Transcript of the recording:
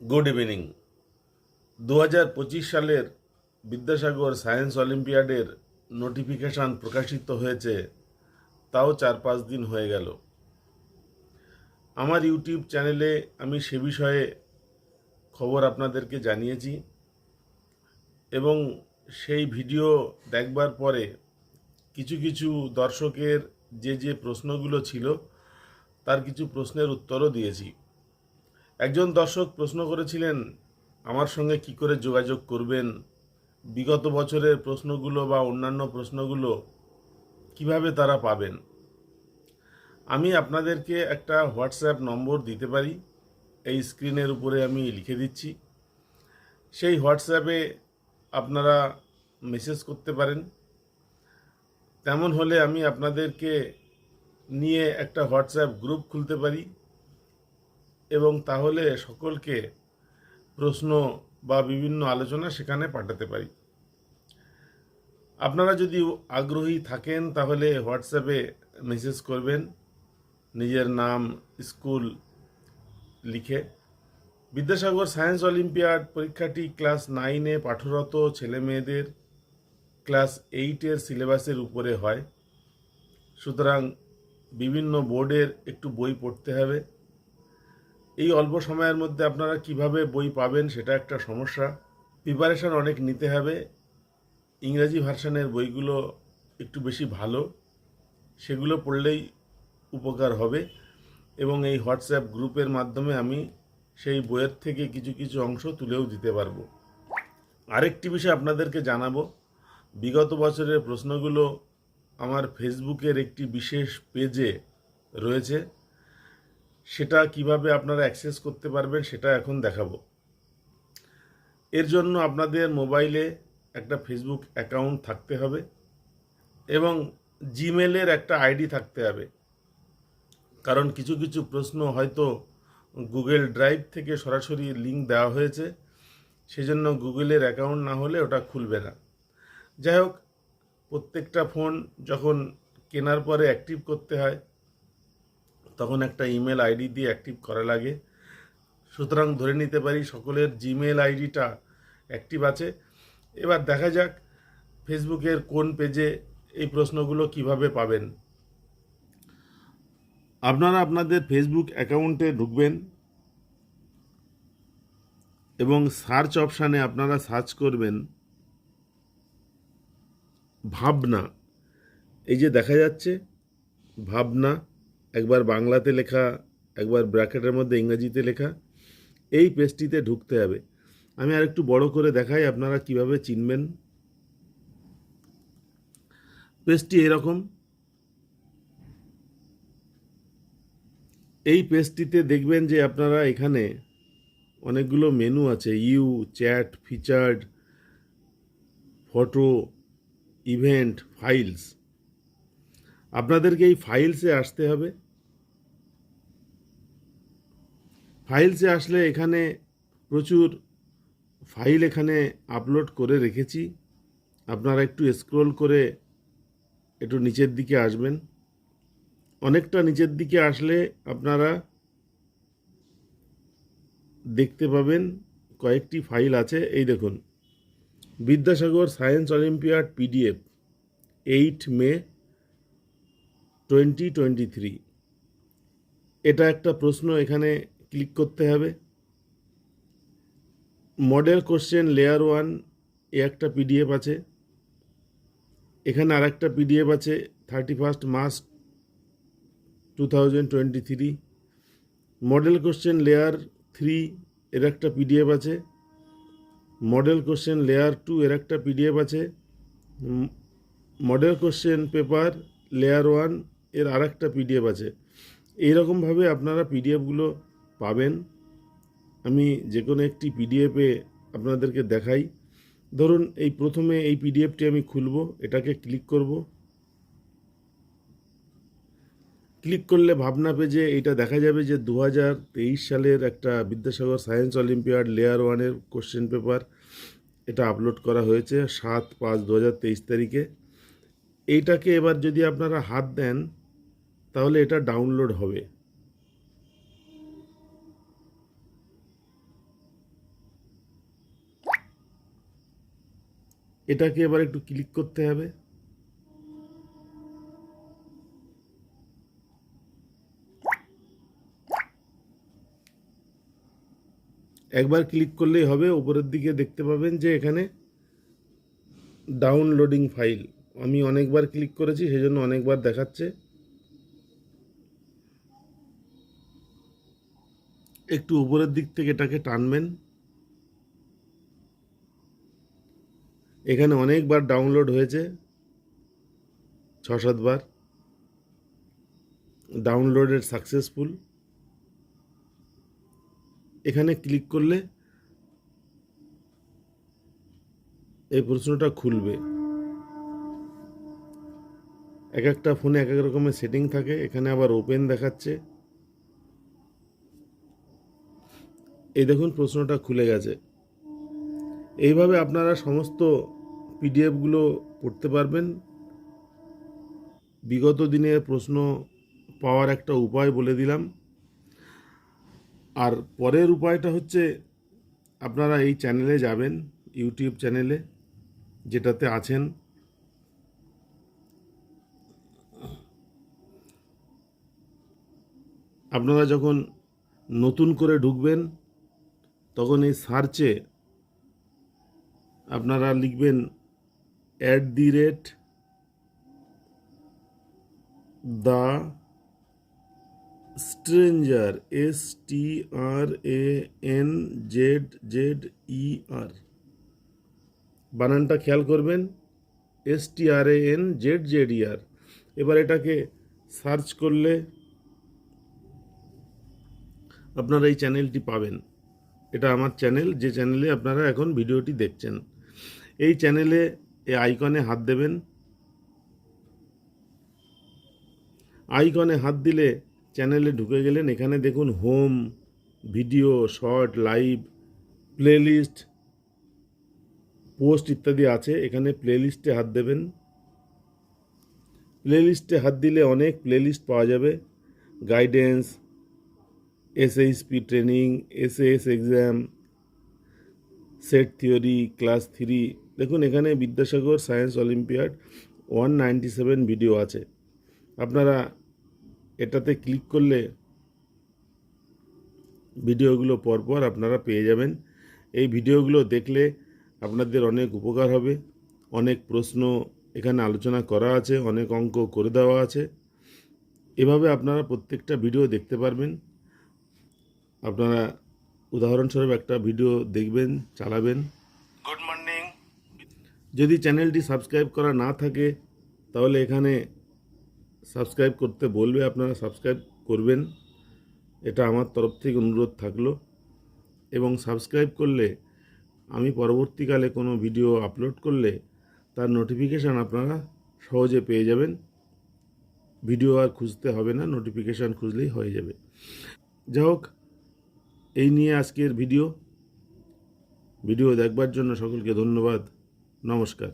Good evening. 2025 সালের Vidyasagar science অলিম্পিয়াডের notification প্রকাশিত হয়েছে, তাও 4-5 দিন হয়ে গেল। আমার ইউটিউব চ্যানেলে আমি সে বিষয়ে খবর আপনাদেরকে জানিয়েছি এবং সেই ভিডিও দেখবার পরে কিছু কিছু দর্শকের যে প্রশ্নগুলো ছিল তার কিছু প্রশ্নের উত্তরও দিয়েছি। একজন দর্শক প্রশ্ন করেছিলেন আমার সঙ্গে কি করে যোগাযোগ করবেন, বিগত বছরের প্রশ্নগুলো বা অন্যান্য প্রশ্নগুলো কিভাবে তারা পাবেন। আমি আপনাদেরকে একটা হোয়াটসঅ্যাপ নম্বর দিতে পারি, এই স্ক্রিনের উপরে আমি লিখে দিচ্ছি। সেই হোয়াটসঅ্যাপে আপনারা মেসেজ করতে পারেন। তেমন হলে আমি আপনাদেরকে নিয়ে একটা হোয়াটসঅ্যাপ গ্রুপ খুলতে পারি এবং তাহলে সকলকে প্রশ্ন বা বিভিন্ন আলোচনা সেখানে পাঠাতে পারি। আপনারা যদি আগ্রহী থাকেন তাহলে হোয়াটসঅ্যাপে মেসেজ করবেন নিজের নাম, স্কুল লিখে। বিদ্যাসাগর সায়েন্স অলিম্পিয়াড পরীক্ষাটি ক্লাস 9-এ পাঠরত ছেলেমেয়েদের ক্লাস 8-এর সিলেবাসের উপরে হয়। সুতরাং বিভিন্ন বোর্ডের একটু বই পড়তে হবে। এই অল্প সময়ের মধ্যে আপনারা কিভাবে বই পাবেন সেটা একটা সমস্যা। প্রিপারেশন অনেক নিতে হবে। ইংরাজি ভার্সনের বইগুলো একটু বেশি ভালো, সেগুলো পড়লেই উপকার হবে এবং এই হোয়াটসঅ্যাপ গ্রুপের মাধ্যমে আমি সেই বইয়ের থেকে কিছু কিছু অংশ তুলেও দিতে পারবো। আরেকটি বিষয় আপনাদেরকে জানাবো, বিগত বছরের প্রশ্নগুলো আমার ফেসবুকের একটি বিশেষ পেজে রয়েছে। সেটা কিভাবে আপনারা অ্যাক্সেস করতে পারবেন সেটা এখন দেখাবো। এর জন্য আপনাদের মোবাইলে একটা ফেসবুক অ্যাকাউন্ট থাকতে হবে এবং জিমেলের একটা আইডি থাকতে হবে। কারণ কিছু কিছু প্রশ্ন হয়তো গুগল ড্রাইভ থেকে সরাসরি লিঙ্ক দেওয়া হয়েছে, সেজন্য গুগলের অ্যাকাউন্ট না হলে ওটা খুলবে না। যাই হোক, প্রত্যেকটা ফোন যখন কেনার পরে অ্যাক্টিভ করতে হয় তখন একটা ইমেল আইডি দিয়ে অ্যাক্টিভ করা লাগে। সুতরাং ধরে নিতে পারি সকলের জিমেল আইডিটা অ্যাক্টিভ আছে। এবার দেখা যাক ফেসবুকের কোন পেজে এই প্রশ্নগুলো কিভাবে পাবেন। আপনারা আপনাদের ফেসবুক অ্যাকাউন্টে ঢুকবেন এবং সার্চ অপশানে আপনারা সার্চ করবেন ভাবনা। এই যে দেখা যাচ্ছে ভাবনা, একবার বাংলাতে লেখা, একবার ব্র্যাকেটের মধ্যে ইংরেজিতে লেখা, এই পেজটিতে ঢুকতে হবে। আমি আর একটু বড় করে দেখাই আপনারা কিভাবে চিনবেন। পেজটি এরকম। এই পেজটিতে দেখবেন যে আপনারা এখানে অনেকগুলো মেনু আছে, you, chat, featured, photo, event, files. আপনাদেরকে এই ফাইলসে আসতে হবে। ফাইলসে আসলে এখানে প্রচুর ফাইল এখানে আপলোড করে রেখেছি। আপনারা একটু স্ক্রল করে একটু নিচের দিকে আসবেন। অনেকটা নিচের দিকে আসলে আপনারা দেখতে পাবেন কয়েকটি ফাইল আছে। এই দেখুন, বিদ্যাসাগর সায়েন্স অলিম্পিয়াড পিডিএফ 8 মে 2023। এটা একটা প্রশ্ন, এখানে ক্লিক করতে হবে। মডেল কোশ্চেন লেয়ার 1 এ একটা পিডিএফ আছে। এখানে আর একটা পিডিএফ আছে 31 মার্চ 2023। মডেল কোশ্চেন লেয়ার 3 এর একটা পিডিএফ আছে। মডেল কোশ্চেন লেয়ার 2 এর একটা পিডিএফ আছে। মডেল কোশ্চেন পেপার লেয়ার 1 এর আর একটা পিডিএফ আছে। এইরকমভাবে আপনারা পিডিএফগুলো পাবেন। আমি যে কোনো একটি পিডিএফে আপনাদেরকে দেখাই। ধরুন এই প্রথমে এই পিডিএফটি আমি খুলব, এটাকে ক্লিক করব। ক্লিক করলে ভাবনা পেজে এইটা দেখা যাবে যে 2023 সালের একটা বিদ্যাসাগর সায়েন্স অলিম্পিয়াড লেয়ার 1-এর কোশ্চেন পেপার এটা আপলোড করা হয়েছে 7/5/2023 তারিখে। এইটাকে এবার যদি আপনারা হাত দেন তাহলে এটা ডাউনলোড হবে। এটাকে এবার একটু ক্লিক করতে হবে। একবার ক্লিক করলেই হবে। উপরের দিকে দেখতে পাবেন যে এখানে ডাউনলোডিং ফাইল, আমি অনেকবার ক্লিক করেছি সেজন্য অনেকবার দেখাচ্ছে। একটু উপরের দিক থেকে এটাকে টানবেন। এখানে অনেকবার ডাউনলোড হয়েছে, 6-7 বার। Downloaded successful. এখানে ক্লিক করলে এই প্রশ্নটা খুলবে। এক একটা ফোনে এক এক রকমের সেটিং থাকে। এখানে আবার ওপেন দেখাচ্ছে। এই দেখুন প্রশ্নটা খুলে গেছে। এইভাবে আপনারা সমস্ত পিডিএফগুলো পড়তে পারবেন। বিগত দিনের প্রশ্ন পাওয়ার একটা উপায় বলে দিলাম। আর পরের উপায়টা হচ্ছে, আপনারা এই চ্যানেলে যাবেন, ইউটিউব চ্যানেলে যেটাতে আছেন। আপনারা যখন নতুন করে ঢুকবেন তখন এই সার্চে আপনারা লিখবেন @দ্য স্ট্রেঞ্জার, STRANZZER। বানানটা খেয়াল করবেন, STRANZZER। এবার এটাকে সার্চ করলে আপনারা এই চ্যানেলটি পাবেন। এটা আমার চ্যানেল, যে চ্যানেলে আপনারা এখন ভিডিওটি দেখছেন। এই চ্যানেলে এই আইকনে হাত দেবেন। আইকনে হাত দিলে চ্যানেলে ঢুকে গেলেন। এখানে দেখুন home, video, short, live, playlist, post ইত্যাদি আছে। এখানে প্লেলিস্টে হাত দেবেন। প্লেলিস্টে হাত দিলে অনেক প্লেলিস্ট পাওয়া যাবে। Guidance, SHP training, SAS exam, set theory, class 3। দেখুন এখানে বিদ্যাসাগর সায়েন্স অলিম্পিয়াড 197 ভিডিও আছে। আপনারা এটাতে ক্লিক করলে ভিডিওগুলো পরপর আপনারা পেয়ে যাবেন। এই ভিডিওগুলো দেখলে আপনাদের অনেক উপকার হবে। অনেক প্রশ্ন এখানে আলোচনা করা আছে, অনেক অঙ্ক করে দেওয়া আছে। এভাবে আপনারা প্রত্যেকটা ভিডিও দেখতে পারবেন। আপনারা উদাহরণস্বরূপ একটা ভিডিও দেখবেন, চালাবেন। Good morning. যদি চ্যানেলটি সাবস্ক্রাইব করা না থাকে তাহলে এখানে সাবস্ক্রাইব করতে বলবে, আপনারা সাবস্ক্রাইব করবেন। এটা আমার তরফ থেকে অনুরোধ থাকলো। এবং সাবস্ক্রাইব করলে আমি পরবর্তীকালে কোনো ভিডিও আপলোড করলে তার নোটিফিকেশান আপনারা সহজে পেয়ে যাবেন। ভিডিও আর খুঁজতে হবে না, নোটিফিকেশান খুঁজলেই হয়ে যাবে। যাই হোক, এই নিয়ে আজকের ভিডিও দেখবার জন্য সকলকে ধন্যবাদ। নমস্কার।